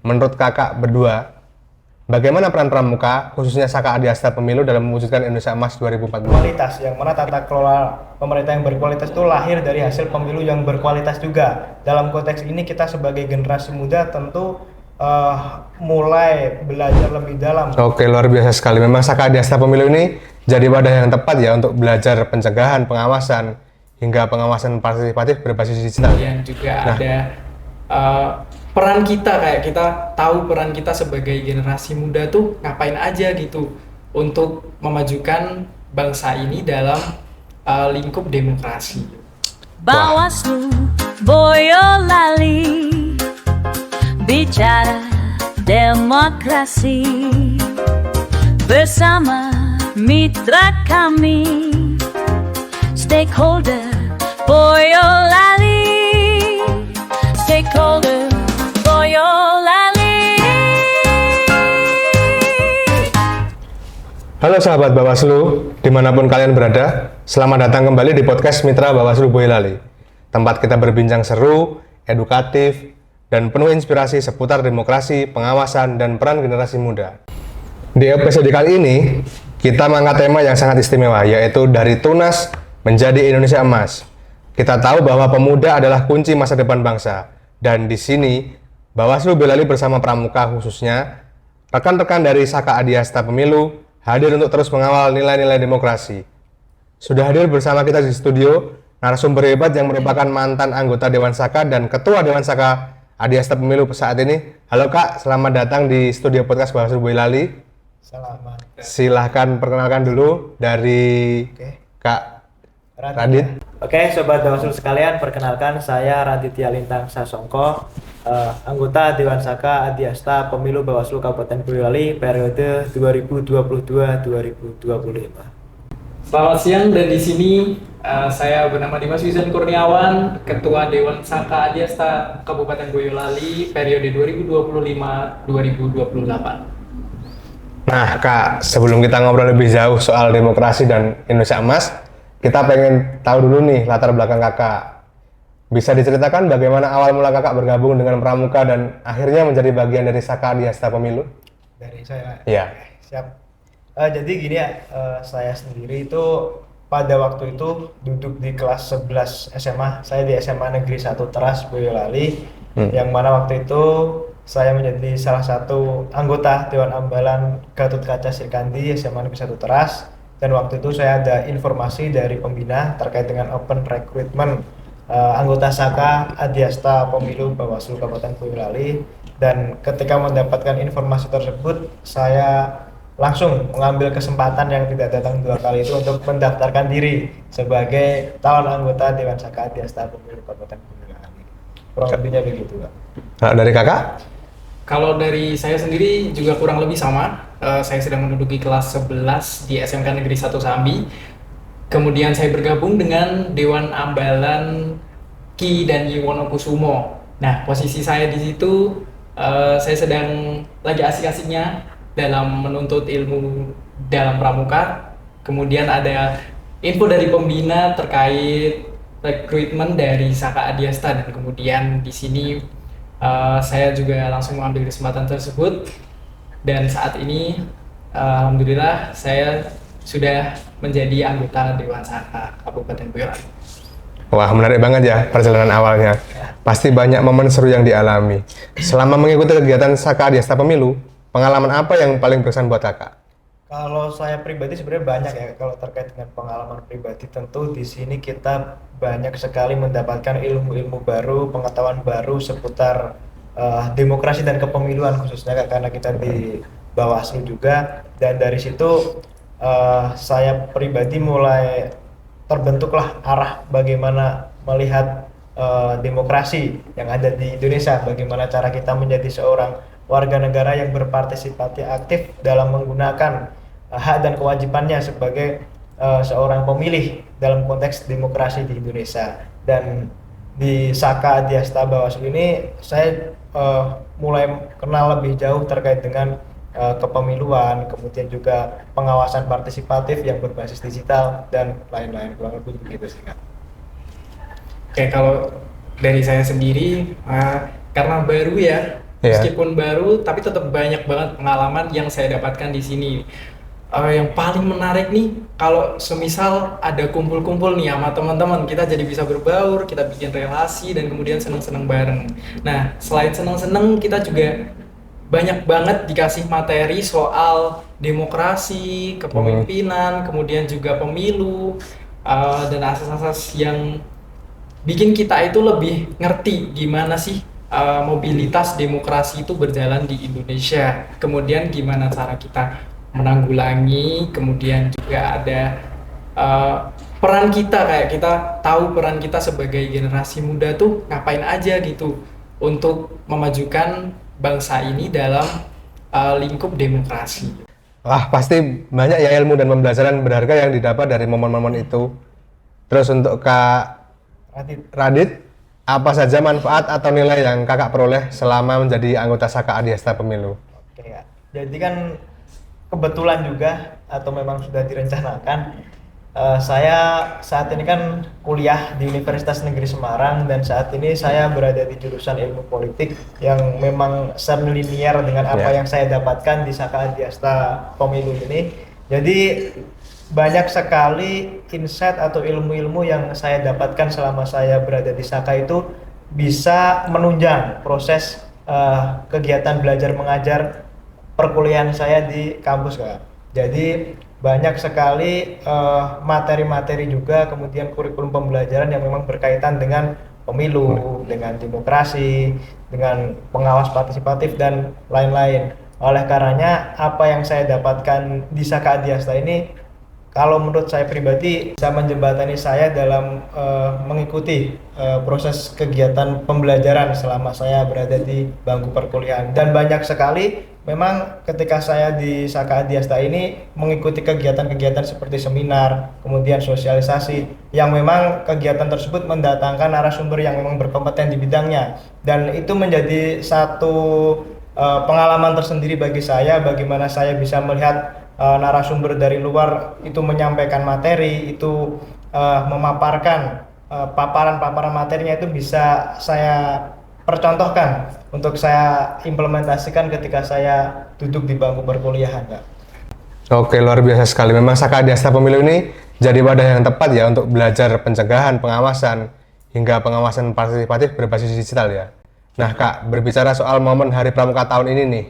menurut kakak berdua, bagaimana peran pramuka, khususnya Saka Adiasta Pemilu dalam mewujudkan Indonesia Emas 2040? Kualitas, yang mana tata kelola pemerintah yang berkualitas itu lahir dari hasil pemilu yang berkualitas juga. Dalam konteks ini kita sebagai generasi muda tentu mulai belajar lebih dalam. Oke, luar biasa sekali. Memang Saka Adiasta Pemilu ini jadi wadah yang tepat ya untuk belajar pencegahan, pengawasan, hingga pengawasan partisipatif berbasis digital. Kemudian juga ada peran kita, kayak kita tahu peran kita sebagai generasi muda tuh ngapain aja gitu untuk memajukan bangsa ini dalam lingkup demokrasi. Bawaslu Boyolali bicara demokrasi bersama mitra kami stakeholder Boyolali, stakeholder Boyolali. Halo sahabat Bawaslu, dimanapun kalian berada, selamat datang kembali di podcast Mitra Bawaslu Boyolali. Tempat kita berbincang seru, edukatif, dan penuh inspirasi seputar demokrasi, pengawasan, dan peran generasi muda. Di episode kali ini, kita mengangkat tema yang sangat istimewa, yaitu dari tunas menjadi Indonesia Emas. Kita tahu bahwa pemuda adalah kunci masa depan bangsa, dan di sini, Bawaslu Boyolali bersama pramuka khususnya, rekan-rekan dari Saka Adiasta Pemilu, hadir untuk terus mengawal nilai-nilai demokrasi. Sudah hadir bersama kita di studio, narasumber hebat yang merupakan mantan anggota Dewan Saka dan Ketua Dewan Saka Adiasta Pemilu saat ini. Halo Kak, selamat datang di studio podcast Bawaslu Boyolali. Selamat. Silahkan perkenalkan dulu dari Kak Radit. Oke, Sobat Bawaslu sekalian, perkenalkan saya Raditya Lintang Sasongko, anggota Dewan Saka Adiasta Pemilu Bawaslu Kabupaten Boyolali periode 2022-2025. Selamat siang, dan di sini saya bernama Dimas Wizan Kurniawan, Ketua Dewan Saka Adiasta Kabupaten Boyolali periode 2025-2028. Nah Kak, sebelum kita ngobrol lebih jauh soal demokrasi dan Indonesia Emas, kita pengen tahu dulu nih latar belakang kakak. Bisa diceritakan bagaimana awal mula kakak bergabung dengan pramuka dan akhirnya menjadi bagian dari Saka Adiasta Pemilu? Dari saya. Iya. Siap. Jadi gini ya, saya sendiri itu pada waktu itu duduk di kelas 11 SMA. Saya di SMA Negeri 1 Teras Boyolali, yang mana waktu itu saya menjadi salah satu anggota Dewan Ambalan Gatotkaca Srikandi SMA Negeri 1 Teras. Dan waktu itu saya ada informasi dari pembina terkait dengan open recruitment anggota Saka Adiasta Pemilu Bawaslu Kabupaten Boyolali. Dan ketika mendapatkan informasi tersebut, saya langsung mengambil kesempatan yang tidak datang dua kali itu untuk mendaftarkan diri sebagai calon anggota Dewan Saka Adiasta Pemilu Kabupaten Boyolali. Kurang lebihnya begitu, Pak. Nah, dari kakak? Kalau dari saya sendiri juga kurang lebih sama. Saya sedang menduduki kelas 11 di SMK Negeri 1 Sambi. Kemudian saya bergabung dengan Dewan Ambalan Ki dan Wonokusumo. Nah, posisi saya di situ, saya sedang lagi asik-asiknya dalam menuntut ilmu dalam pramuka. Kemudian ada info dari pembina terkait rekrutmen dari Saka Adiasta, dan kemudian di sini saya juga langsung mengambil kesempatan tersebut, dan saat ini alhamdulillah saya sudah menjadi anggota Dewan Saka Kabupaten Boyolali. Wah, menarik banget ya perjalanan awalnya. Pasti banyak momen seru yang dialami. Selama mengikuti kegiatan Saka Adiasta Pemilu, pengalaman apa yang paling berkesan buat kakak? Kalau saya pribadi sebenarnya banyak ya. Kalau terkait dengan pengalaman pribadi, tentu di sini kita banyak sekali mendapatkan ilmu-ilmu baru, pengetahuan baru seputar demokrasi dan kepemiluan khususnya karena kita di Bawaslu juga. Dan dari situ saya pribadi mulai terbentuklah arah bagaimana melihat demokrasi yang ada di Indonesia, bagaimana cara kita menjadi seorang warga negara yang berpartisipasi aktif dalam menggunakan hak dan kewajibannya sebagai seorang pemilih dalam konteks demokrasi di Indonesia. Dan di Saka Adiasta Bawaslu ini saya mulai kenal lebih jauh terkait dengan kepemiluan, kemudian juga pengawasan partisipatif yang berbasis digital dan lain-lain. Kurang lebih begitu sih, Kak. Oke, kalau dari saya sendiri karena baru ya Iya. Meskipun baru, tapi tetap banyak banget pengalaman yang saya dapatkan di sini. Yang paling menarik nih, kalau semisal ada kumpul-kumpul nih sama teman-teman, kita jadi bisa berbaur, kita bikin relasi, dan kemudian seneng-seneng bareng. Nah, selain seneng-seneng, kita juga banyak banget dikasih materi soal demokrasi, kepemimpinan, kemudian juga pemilu, dan asas-asas yang bikin kita itu lebih ngerti gimana sih mobilitas demokrasi itu berjalan di Indonesia. Kemudian gimana cara kita menanggulangi, kemudian juga ada peran kita, kayak kita tahu peran kita sebagai generasi muda tuh ngapain aja gitu untuk memajukan bangsa ini dalam lingkup demokrasi. Wah, pasti banyak ya ilmu dan pembelajaran berharga yang didapat dari momen-momen itu. Terus untuk Kak Radit, apa saja manfaat atau nilai yang kakak peroleh selama menjadi anggota Saka Adiasta Pemilu? Oke Kak, jadi kan kebetulan juga atau memang sudah direncanakan, saya saat ini kan kuliah di Universitas Negeri Semarang, dan saat ini saya berada di jurusan ilmu politik yang memang senilinier dengan apa yang saya dapatkan di Saka Adiasta Pemilu ini. Jadi banyak sekali insight atau ilmu-ilmu yang saya dapatkan selama saya berada di Saka itu bisa menunjang proses kegiatan belajar mengajar perkuliahan saya di kampus Kak. Jadi banyak sekali materi-materi juga, kemudian kurikulum pembelajaran yang memang berkaitan dengan pemilu, dengan demokrasi, dengan pengawas partisipatif dan lain-lain. Oleh karenanya apa yang saya dapatkan di Saka Adiasta ini, kalau menurut saya pribadi bisa menjembatani saya dalam mengikuti proses kegiatan pembelajaran selama saya berada di bangku perkuliahan. Dan banyak sekali memang ketika saya di Saka Adiasta ini mengikuti kegiatan-kegiatan seperti seminar, kemudian sosialisasi, yang memang kegiatan tersebut mendatangkan narasumber yang memang berkompeten di bidangnya. Dan itu menjadi satu pengalaman tersendiri bagi saya, bagaimana saya bisa melihat narasumber dari luar itu menyampaikan materi, itu memaparkan paparan-paparan materinya itu bisa saya percontohkan untuk saya implementasikan ketika saya duduk di bangku perkuliahan, Kak. Oke, luar biasa sekali. Memang Saka Adiasta Pemilu ini jadi wadah yang tepat ya untuk belajar pencegahan, pengawasan, hingga pengawasan partisipatif berbasis digital ya. Nah Kak, berbicara soal momen Hari Pramuka tahun ini nih,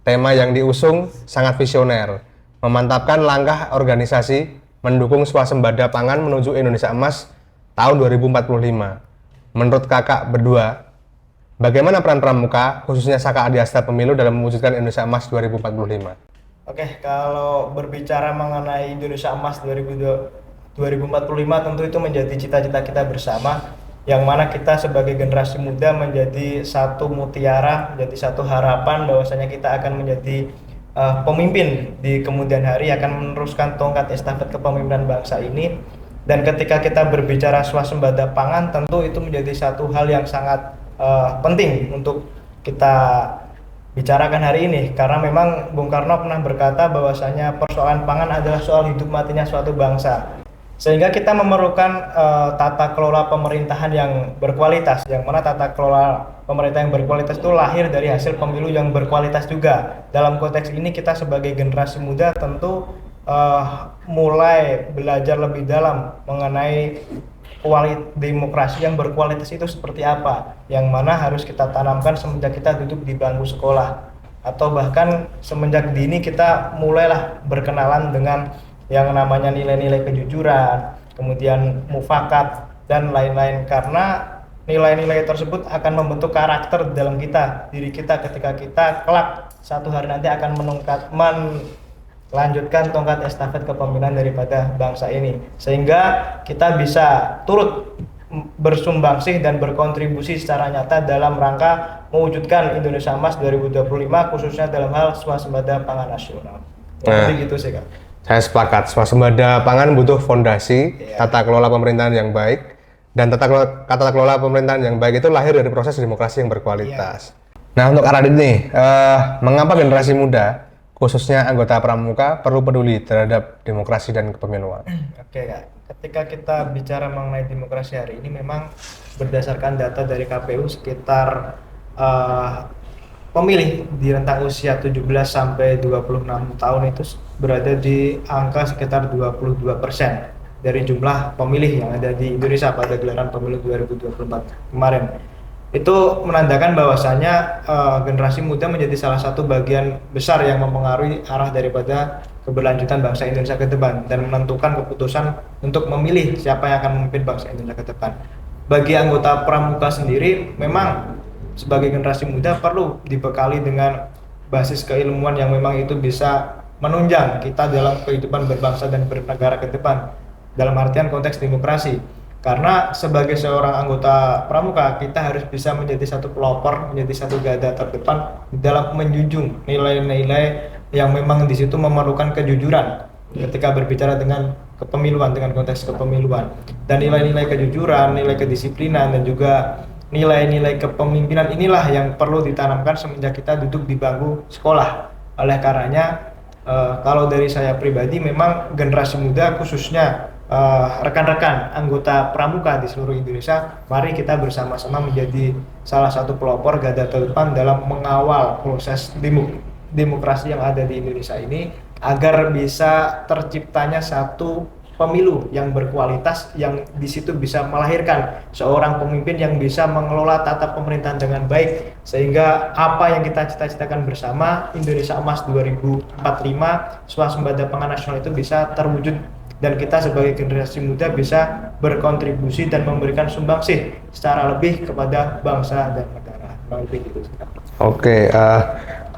tema yang diusung sangat visioner, memantapkan langkah organisasi mendukung swasembada pangan menuju Indonesia Emas tahun 2045. Menurut kakak berdua, bagaimana peran Pramuka, khususnya Saka Adiasta Pemilu dalam mewujudkan Indonesia Emas 2045? Oke, kalau berbicara mengenai Indonesia Emas 2045 tentu itu menjadi cita-cita kita bersama, yang mana kita sebagai generasi muda menjadi satu mutiara, menjadi satu harapan bahwasanya kita akan menjadi pemimpin di kemudian hari, akan meneruskan tongkat estafet kepemimpinan bangsa ini. Dan ketika kita berbicara swasembada pangan, tentu itu menjadi satu hal yang sangat penting untuk kita bicarakan hari ini, karena memang Bung Karno pernah berkata bahwasanya persoalan pangan adalah soal hidup matinya suatu bangsa, sehingga kita memerlukan tata kelola pemerintahan yang berkualitas, yang mana tata kelola pemerintah yang berkualitas itu lahir dari hasil pemilu yang berkualitas juga. Dalam konteks ini kita sebagai generasi muda tentu mulai belajar lebih dalam mengenai demokrasi yang berkualitas itu seperti apa, yang mana harus kita tanamkan semenjak kita duduk di bangku sekolah, atau bahkan semenjak dini kita mulailah berkenalan dengan yang namanya nilai-nilai kejujuran, kemudian mufakat dan lain-lain, karena nilai-nilai tersebut akan membentuk karakter dalam diri kita ketika kita kelak satu hari nanti akan melanjutkan tongkat estafet kepemimpinan daripada bangsa ini, sehingga kita bisa turut bersumbangsih dan berkontribusi secara nyata dalam rangka mewujudkan Indonesia Emas 2025, khususnya dalam hal swasembada pangan nasional. Jadi gitu sih Kak. Saya sepakat, swasembada pangan butuh fondasi, tata kelola pemerintahan yang baik, dan tata kelola pemerintahan yang baik itu lahir dari proses demokrasi yang berkualitas. Nah untuk Radit nih, mengapa generasi muda, khususnya anggota Pramuka, perlu peduli terhadap demokrasi dan kepemiluan? Oke Kak, ketika kita bicara mengenai demokrasi hari ini, memang berdasarkan data dari KPU sekitar pemilih di rentang usia 17 sampai 26 tahun itu berada di angka sekitar 22% dari jumlah pemilih yang ada di Indonesia pada gelaran pemilu 2024 kemarin. Itu menandakan bahwasanya generasi muda menjadi salah satu bagian besar yang mempengaruhi arah daripada keberlanjutan bangsa Indonesia ke depan dan menentukan keputusan untuk memilih siapa yang akan memimpin bangsa Indonesia ke depan. Bagi anggota pramuka sendiri, memang sebagai generasi muda perlu dibekali dengan basis keilmuan yang memang itu bisa menunjang kita dalam kehidupan berbangsa dan bernegara ke depan dalam artian konteks demokrasi. Karena sebagai seorang anggota pramuka, kita harus bisa menjadi satu pelopor, menjadi satu garda terdepan dalam menjunjung nilai-nilai yang memang di situ memerlukan kejujuran ketika berbicara dengan kepemiluan, dengan konteks kepemiluan. Dan nilai-nilai kejujuran, nilai kedisiplinan, dan juga nilai-nilai kepemimpinan inilah yang perlu ditanamkan semenjak kita duduk di bangku sekolah. Oleh karenanya, kalau dari saya pribadi, memang generasi muda khususnya rekan-rekan anggota pramuka di seluruh Indonesia, mari kita bersama-sama menjadi salah satu pelopor garda terdepan dalam mengawal proses demokrasi yang ada di Indonesia ini agar bisa terciptanya satu pemilu yang berkualitas, yang di situ bisa melahirkan seorang pemimpin yang bisa mengelola tata pemerintahan dengan baik, sehingga apa yang kita cita-citakan bersama, Indonesia Emas 2045, swasembada pangan nasional, itu bisa terwujud dan kita sebagai generasi muda bisa berkontribusi dan memberikan sumbangsih secara lebih kepada bangsa dan negara. Lebih gitu. Oke,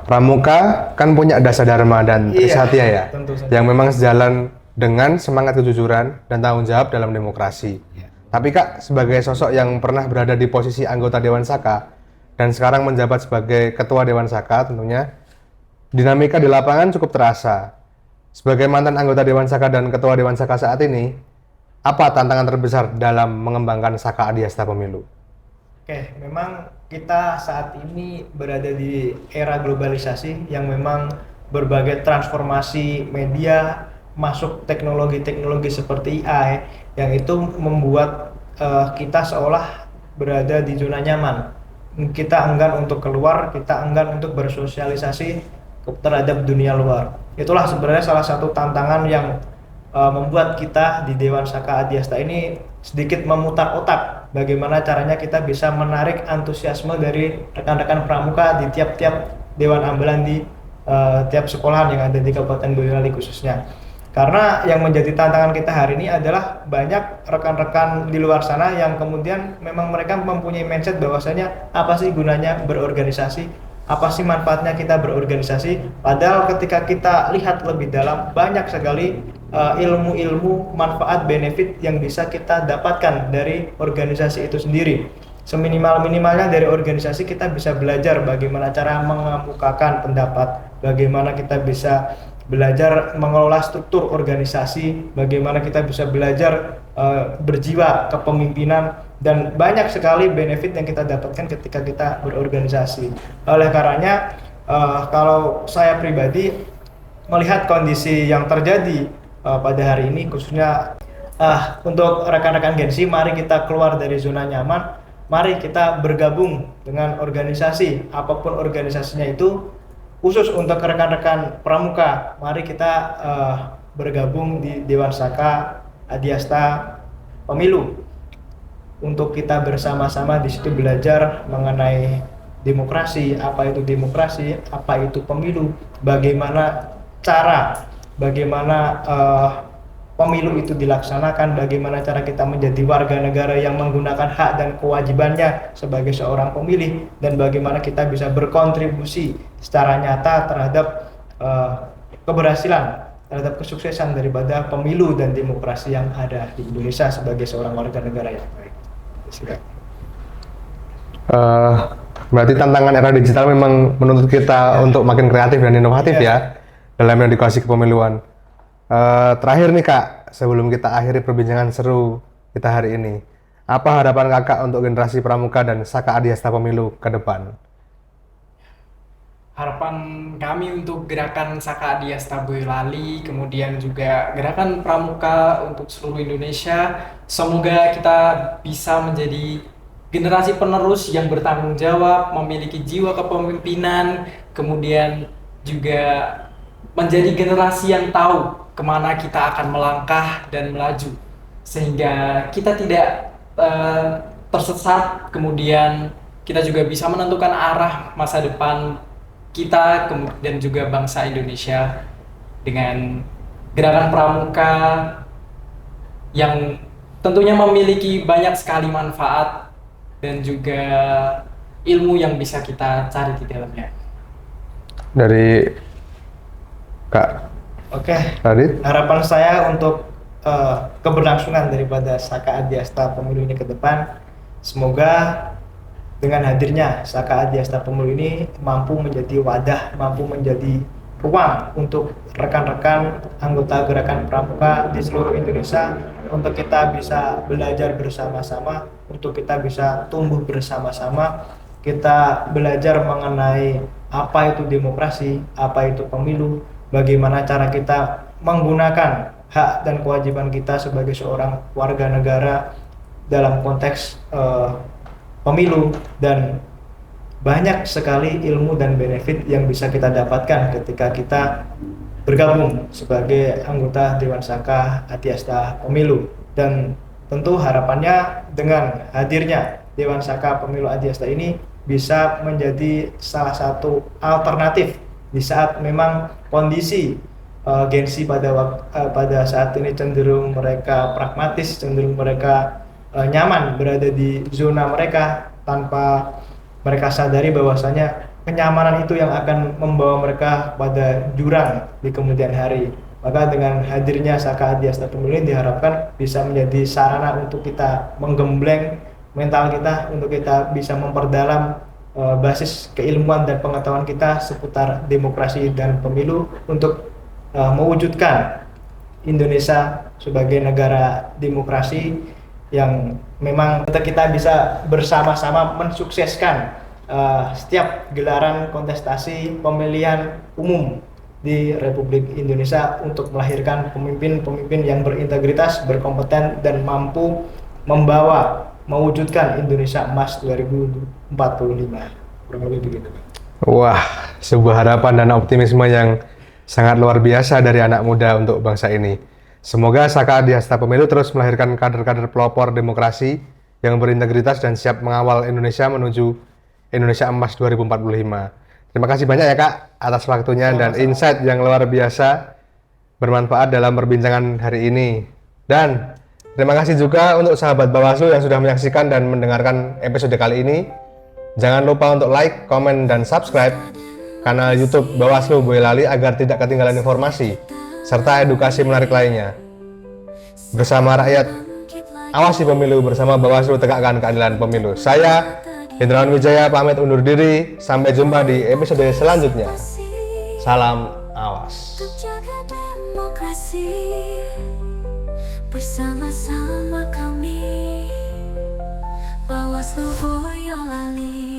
pramuka kan punya dasar dharma dan trisatya ya, yang memang sejalan dengan semangat kejujuran dan tanggung jawab dalam demokrasi. Tapi Kak, sebagai sosok yang pernah berada di posisi anggota Dewan Saka dan sekarang menjabat sebagai Ketua Dewan Saka, tentunya dinamika di lapangan cukup terasa. Sebagai mantan anggota Dewan Saka dan Ketua Dewan Saka saat ini, apa tantangan terbesar dalam mengembangkan Saka Adiasta Pemilu? Oke, memang kita saat ini berada di era globalisasi yang memang berbagai transformasi media, masuk teknologi-teknologi seperti AI yang itu membuat kita seolah berada di zona nyaman. Kita enggan untuk keluar, kita enggan untuk bersosialisasi terhadap dunia luar. Itulah sebenarnya salah satu tantangan yang membuat kita di Dewan Saka Adiasta ini sedikit memutar otak bagaimana caranya kita bisa menarik antusiasme dari rekan-rekan pramuka di tiap-tiap Dewan Ambalan di tiap sekolahan yang ada di Kabupaten Boyolali khususnya. Karena yang menjadi tantangan kita hari ini adalah banyak rekan-rekan di luar sana yang kemudian memang mereka mempunyai mindset bahwasanya apa sih gunanya berorganisasi, apa sih manfaatnya kita berorganisasi, padahal ketika kita lihat lebih dalam banyak sekali ilmu-ilmu, manfaat, benefit yang bisa kita dapatkan dari organisasi itu sendiri. Seminimal-minimalnya dari organisasi kita bisa belajar bagaimana cara mengemukakan pendapat, bagaimana kita bisa belajar mengelola struktur organisasi, bagaimana kita bisa belajar berjiwa kepemimpinan, dan banyak sekali benefit yang kita dapatkan ketika kita berorganisasi. Oleh karenanya, kalau saya pribadi melihat kondisi yang terjadi pada hari ini, khususnya untuk rekan-rekan Gensi, mari kita keluar dari zona nyaman, mari kita bergabung dengan organisasi, apapun organisasinya itu. Khusus untuk rekan-rekan pramuka, mari kita bergabung di Dewan Saka Adiasta Pemilu untuk kita bersama-sama di situ belajar mengenai demokrasi, apa itu pemilu, bagaimana cara, bagaimana pemilu itu dilaksanakan, bagaimana cara kita menjadi warga negara yang menggunakan hak dan kewajibannya sebagai seorang pemilih, dan bagaimana kita bisa berkontribusi secara nyata terhadap keberhasilan, terhadap kesuksesan daripada pemilu dan demokrasi yang ada di Indonesia sebagai seorang warga negara yang baik. Berarti tantangan era digital memang menuntut kita untuk makin kreatif dan inovatif ya dalam edukasi kepemiluan. Terakhir nih Kak, sebelum kita akhiri perbincangan seru kita hari ini, apa harapan Kakak untuk generasi pramuka dan Saka Adiasta Pemilu ke depan? Harapan kami untuk gerakan Saka Adiasta Boyolali, kemudian juga gerakan pramuka untuk seluruh Indonesia, semoga kita bisa menjadi generasi penerus yang bertanggung jawab, memiliki jiwa kepemimpinan, kemudian juga menjadi generasi yang tahu kemana kita akan melangkah dan melaju, sehingga kita tidak tersesat, kemudian kita juga bisa menentukan arah masa depan kita dan juga bangsa Indonesia dengan gerakan pramuka yang tentunya memiliki banyak sekali manfaat dan juga ilmu yang bisa kita cari di dalamnya. Dari Kak Oke, Radit. harapan saya untuk keberlangsungan daripada Saka Adiasta Pemilu ini ke depan, semoga dengan hadirnya Saka Adiasta Pemilu ini mampu menjadi wadah, mampu menjadi ruang untuk rekan-rekan anggota gerakan pramuka di seluruh Indonesia untuk kita bisa belajar bersama-sama, untuk kita bisa tumbuh bersama-sama, kita belajar mengenai apa itu demokrasi, apa itu pemilu, bagaimana cara kita menggunakan hak dan kewajiban kita sebagai seorang warga negara dalam konteks pemilu, dan banyak sekali ilmu dan benefit yang bisa kita dapatkan ketika kita bergabung sebagai anggota Dewan Saka Adiasta Pemilu. Dan tentu harapannya dengan hadirnya Dewan Saka Pemilu Adiasta ini bisa menjadi salah satu alternatif di saat memang kondisi Gen-Z pada saat ini cenderung mereka pragmatis, cenderung mereka nyaman berada di zona mereka tanpa mereka sadari bahwasanya kenyamanan itu yang akan membawa mereka pada jurang di kemudian hari. Maka dengan hadirnya Saka Adiasta Pemilu ini diharapkan bisa menjadi sarana untuk kita menggembleng mental kita, untuk kita bisa memperdalam basis keilmuan dan pengetahuan kita seputar demokrasi dan pemilu untuk mewujudkan Indonesia sebagai negara demokrasi yang memang kita bisa bersama-sama mensukseskan setiap gelaran kontestasi pemilihan umum di Republik Indonesia untuk melahirkan pemimpin-pemimpin yang berintegritas, berkompeten, dan mampu mewujudkan Indonesia Emas 2045. Kurang lebih begitu. Wah, sebuah harapan dan optimisme yang sangat luar biasa dari anak muda untuk bangsa ini. Semoga Saka Adiasta Pemilu terus melahirkan kader-kader pelopor demokrasi yang berintegritas dan siap mengawal Indonesia menuju Indonesia Emas 2045. Terima kasih banyak ya Kak atas waktunya dan insight yang luar biasa bermanfaat dalam perbincangan hari ini. Dan terima kasih juga untuk sahabat Bawaslu yang sudah menyaksikan dan mendengarkan episode kali ini. Jangan lupa untuk like, komen, dan subscribe kanal YouTube Bawaslu Boyolali agar tidak ketinggalan informasi serta edukasi menarik lainnya. Bersama rakyat, awasi pemilu, bersama Bawaslu tegakkan keadilan pemilu. Saya Hendrawan Wijaya pamit undur diri. Sampai jumpa di episode selanjutnya. Salam awas. Untuk jaga demokrasi bersama-sama kami, Bawaslu Boyolali.